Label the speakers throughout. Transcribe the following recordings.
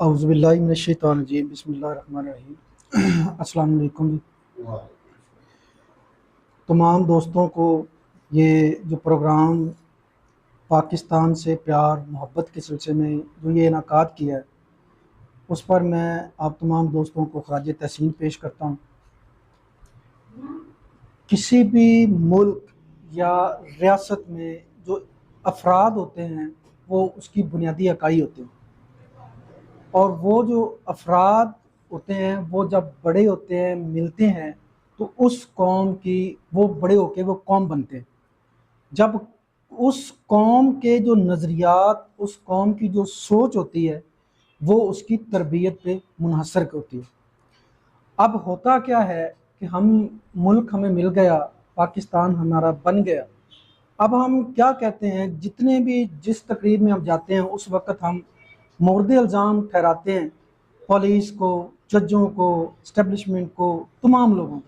Speaker 1: औज़ुबिल्लाहि मिनश्शैतानिर्रजीम बिस्मिल्लाहिर्रहमानिर्रहीम। अस्सलाम वालेकुम जी। तमाम दोस्तों को ये जो प्रोग्राम पाकिस्तान से प्यार मोहब्बत के सिलसिले में जो ये इनाकाद किया है, उस पर मैं आप तमाम दोस्तों को ख़राज तहसीन पेश करता हूँ। किसी भी मुल्क या रियासत में जो अफराद होते हैं वो उसकी बुनियादी इकाई होते हैं, और वो जो अफराद होते हैं वो जब बड़े होते हैं, मिलते हैं, तो उस कौम की वो बड़े होके वो कौम बनते हैं। जब उस कौम के जो नज़रियात, उस कौम की जो सोच होती है, वो उसकी तरबियत पे मुनहसर होती है। अब होता क्या है कि मुल्क हमें मिल गया, पाकिस्तान हमारा बन गया। अब हम क्या कहते हैं, जितने भी जिस तकरीब में हम जाते हैं उस वक़्त हम मोर्द इल्ज़ाम ठहराते हैं पुलिस को, जजों को, इस्टेब्लिशमेंट को, तमाम लोगों को।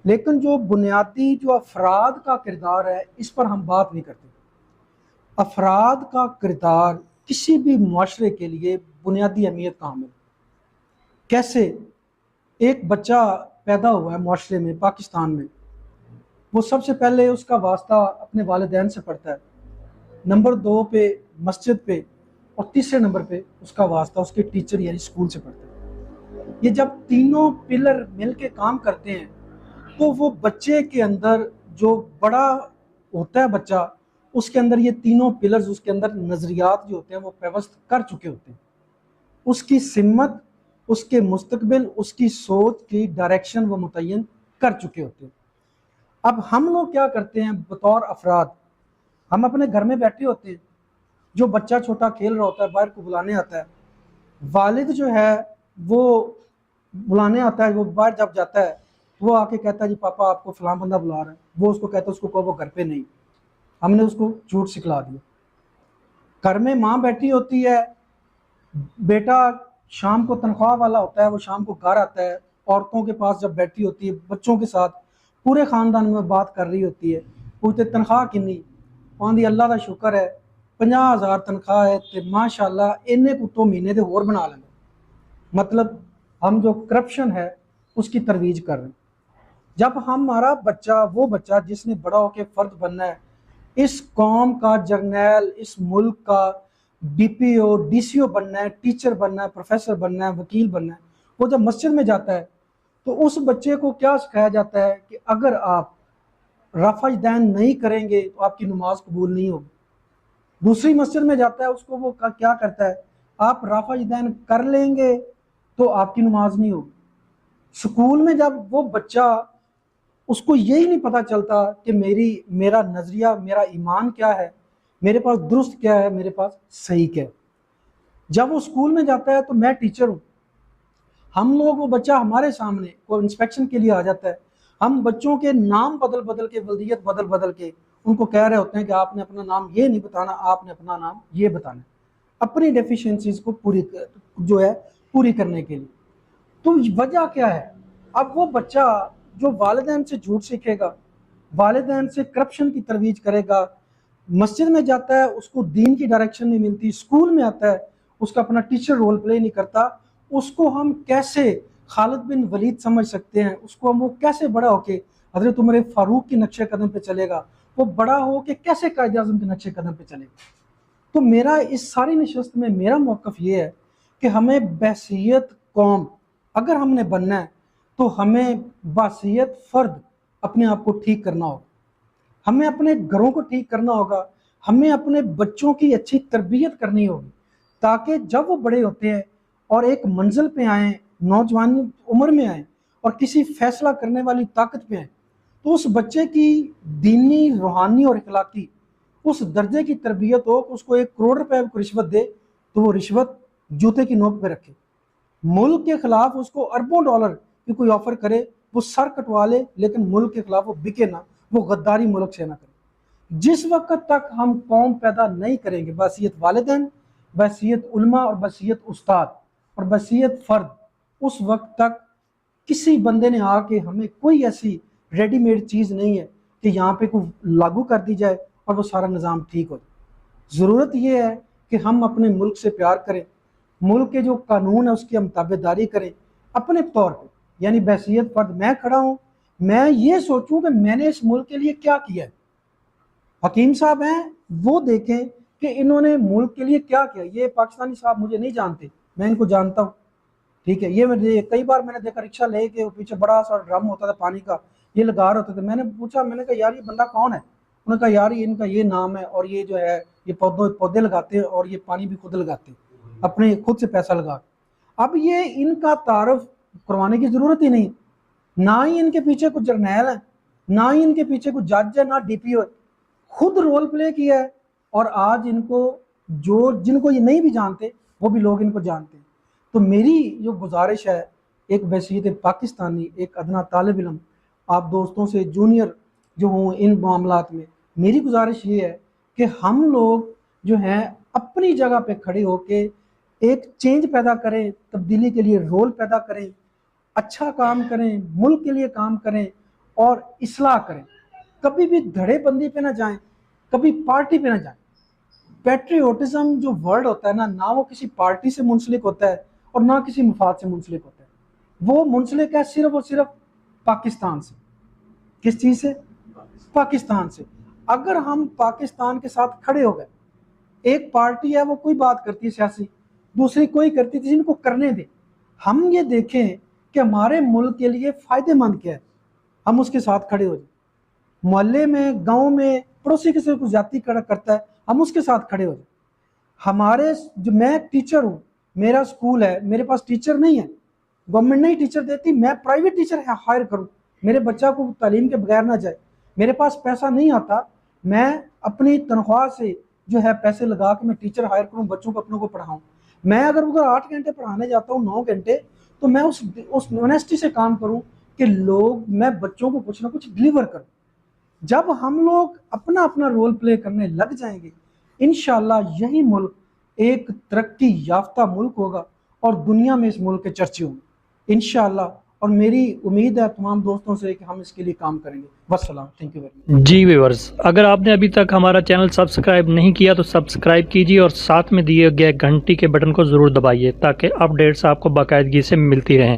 Speaker 1: लेकिन जो बुनियादी जो अफराद का किरदार है, इस पर हम बात नहीं करते। अफराद का किरदार किसी भी मुआशरे के लिए बुनियादी अहमियत का हामिल। कैसे एक बच्चा पैदा हुआ है मुआशरे में, पाकिस्तान में, वो सबसे पहले उसका वास्ता अपने वालिदैन से पड़ता है, नंबर 2 पे मस्जिद पे, और तीसरे नंबर पे उसका वास्ता उसके टीचर यानी स्कूल से पड़ता है। ये जब तीनों पिलर मिलके काम करते हैं तो वो बच्चे के अंदर जो बड़ा होता है बच्चा, उसके अंदर ये तीनों पिलर्स, उसके अंदर नज़रियात जो होते हैं वो पेवस्त कर चुके होते हैं। उसकी सिमत, उसके मुस्तकबिल, उसकी सोच की डायरेक्शन वो मुतय्यन कर चुके होते हैं। अब हम लोग क्या करते हैं बतौर अफराद, हम अपने घर में बैठे होते हैं, जो बच्चा छोटा खेल रहा होता है बाहर को बुलाने आता है, वालिद जो है वो बुलाने आता है, वो बाहर जब जाता है वो आके कहता है जी पापा आपको फलां बंदा बुला रहा है, वो उसको कहता है उसको कहो वो घर पे नहीं। हमने उसको झूठ सिखला दिया। घर में माँ बैठी होती है, बेटा शाम को तनख्वाह वाला होता है, वो शाम को घर आता है, औरतों के पास जब बैठी होती है बच्चों के साथ, पूरे खानदान में बात कर रही होती है, पूछते तनख्वाह किन्नी, आंदी अल्लाह का शुक्र है 50,000 तनख्वाह है, तो माशाल्लाह इन्ने कुत्तों महीने दे होर बना लेंगे। मतलब हम जो करप्शन है उसकी तरवीज कर रहे हैं। जब हमारा बच्चा, वो बच्चा जिसने बड़ा होकर फर्द बनना है, इस कौम का जर्नैल, इस मुल्क का डीपीओ डीसीओ बनना है, टीचर बनना है, प्रोफेसर बनना है, वकील बनना है, वो जब मस्जिद में जाता है तो उस बच्चे को क्या सिखाया जाता है कि अगर आप रफ़ाजदैन नहीं करेंगे तो आपकी नमाज कबूल नहीं होगी। दूसरी मस्जिद में जाता है, उसको वो क्या करता है, आप रफ़ाजदैन कर लेंगे तो आपकी नमाज नहीं होगी। स्कूल में जब वो बच्चा, उसको यही नहीं पता चलता कि मेरा नज़रिया, मेरा ईमान क्या है, मेरे पास दुरुस्त क्या है, मेरे पास सही क्या है। जब वो स्कूल में जाता है तो मैं टीचर हूँ, हम लोग, वो बच्चा हमारे सामने वो इंस्पेक्शन के लिए आ जाता है, हम बच्चों के नाम बदल बदल के, वल्दियत बदल बदल के उनको कह रहे होते हैं कि आपने अपना नाम ये नहीं बताना, आपने अपना नाम ये बताना है, अपनी डेफिशिएंसीज को जो है पूरी करने के लिए। तो वजह क्या है, अब वो बच्चा जो वालिदैन से झूठ सीखेगा, वालिदैन से करप्शन की तरवीज करेगा, मस्जिद में जाता है उसको दीन की डायरेक्शन नहीं मिलती, स्कूल में आता है उसका अपना टीचर रोल प्ले नहीं करता, उसको हम कैसे खालिद बिन वलीद समझ सकते हैं, उसको हम वो कैसे बड़ा होके हजरत उमर फारूक के नक्शे कदम पे चलेगा, वो बड़ा हो के कैसे कायद आज़म के नक्शे कदम पे चलेगा। तो मेरा इस सारी नशस्त में मेरा मौक़िफ़ ये है कि हमें बहसीयत कौम अगर हमने बनना है तो हमें बहसीयत फ़र्द अपने आप को ठीक करना होगा, हमें अपने घरों को ठीक करना होगा, हमें अपने बच्चों की अच्छी तरबियत करनी होगी, ताकि जब वो बड़े होते हैं और एक मंजिल पे आएँ, नौजवानी उम्र में आएँ और किसी फैसला करने वाली ताकत पे आएँ, तो उस बच्चे की दीनी, रूहानी और अखलाकी उस दर्जे की तरबियत हो कि उसको 1 करोड़ रुपए को रिश्वत दे तो वो रिश्वत जूते की नोक पे रखे। मुल्क के खिलाफ उसको अरबों डॉलर की कोई ऑफर करे, वो सर कटवा ले, लेकिन मुल्क के खिलाफ वो बिके ना, वो गद्दारी मुल्क से ना करे। जिस वक्त तक हम कौम पैदा नहीं करेंगे बहसीयत वालिदैन, बहसीयत उलमा और बहसीयत उस्ताद और बहसीयत फर्द, उस वक्त तक किसी बंदे ने आके हमें कोई ऐसी रेडीमेड चीज़ नहीं है कि यहाँ पे को लागू कर दी जाए और वो सारा निज़ाम ठीक हो जाए। ज़रूरत ये है कि हम अपने मुल्क से प्यार करें, मुल्क के जो कानून है उसकी हम ताबेदारी करें अपने तौर पे, यानी बहसीयत फर्द मैं खड़ा हूँ, मैं ये सोचूं कि मैंने इस मुल्क के लिए क्या किया है। हकीम साहब हैं, वो देखें कि इन्होंने मुल्क के लिए क्या किया। ये पाकिस्तानी साहब मुझे नहीं जानते, मैं इनको जानता हूँ, ठीक है। ये कई बार मैंने देखा रिक्शा लेके पीछे बड़ा सा ड्रम होता था पानी का, ये लगा रहे होते थे। मैंने पूछा, मैंने कहा यार ये बंदा कौन है? उन्होंने कहा यार ये इनका ये नाम है, और ये जो है ये पौधे लगाते हैं और ये पानी भी खुद लगाते हैं अपने खुद से पैसा लगा। अब ये इनका तारुफ करवाने की जरूरत ही नहीं, ना ही इनके पीछे कुछ जर्नैल है, ना ही इनके पीछे कुछ जज है, ना डीपीओ है, खुद रोल प्ले किया है। और आज इनको जो जिनको ये नहीं भी जानते वो भी लोग इनको जानते हैं। तो मेरी जो गुजारिश है, एक बहसीयत पाकिस्तानी, एक अदना तालिब इल्म, आप दोस्तों से जूनियर जो हों इन मामलात में, मेरी गुजारिश ये है कि हम लोग जो हैं अपनी जगह पे खड़े होके एक चेंज पैदा करें, तब्दीली के लिए रोल पैदा करें, अच्छा काम करें, मुल्क के लिए काम करें और इस्लाह करें। कभी भी धड़ेबंदी पे ना जाएं, कभी पार्टी पे ना जाएं। पैट्रियोटिज्म जो वर्ड होता है ना वो किसी पार्टी से मुंसलिक होता है और ना किसी मफाद से मुंसलिक होता है। वो मुंसलिक है सिर्फ और सिर्फ पाकिस्तान से। किस चीज़ से? पाकिस्तान से। अगर हम पाकिस्तान के साथ खड़े हो गए, एक पार्टी है वो कोई बात करती है सियासी, दूसरी कोई करती है, जिनको करने दे। हम ये देखें कि हमारे मुल्क के लिए फ़ायदेमंद क्या है, हम उसके साथ खड़े हो जाए। मोहल्ले में, गांव में पड़ोसी किसी को ज्यादती करता है, हम उसके साथ खड़े हो जाए। हमारे जो, मैं टीचर हूँ, मेरा स्कूल है, मेरे पास टीचर नहीं है, गवर्नमेंट नहीं टीचर देती, मैं प्राइवेट टीचर हायर करूँ, मेरे बच्चा को तालीम के बगैर ना जाए। मेरे पास पैसा नहीं आता, मैं अपनी तनख्वाह से जो है पैसे लगा के मैं टीचर हायर करूँ, बच्चों को अपनों को पढ़ाऊँ। मैं अगर उधर 8 घंटे पढ़ाने जाता हूँ, 9 घंटे, तो मैं उस ऑनेस्टी से काम करूँ कि मैं बच्चों को कुछ ना कुछ डिलीवर करूँ। जब हम लोग अपना अपना रोल प्ले करने लग जाएंगे, इंशाल्लाह यही मुल्क एक तरक्की याफ्ता मुल्क होगा और दुनिया में इस मुल्क के चर्चे होंगे इंशाल्लाह। और मेरी उम्मीद है तमाम दोस्तों से कि हम इसके लिए काम करेंगे। वस्सलाम, थैंक यू वेरी मच।
Speaker 2: जी व्यूअर्स, अगर आपने अभी तक हमारा चैनल सब्सक्राइब नहीं किया तो सब्सक्राइब कीजिए और साथ में दिए गए घंटी के बटन को ज़रूर दबाइए ताकि अपडेट्स आपको बाकायदगी से मिलती रहें।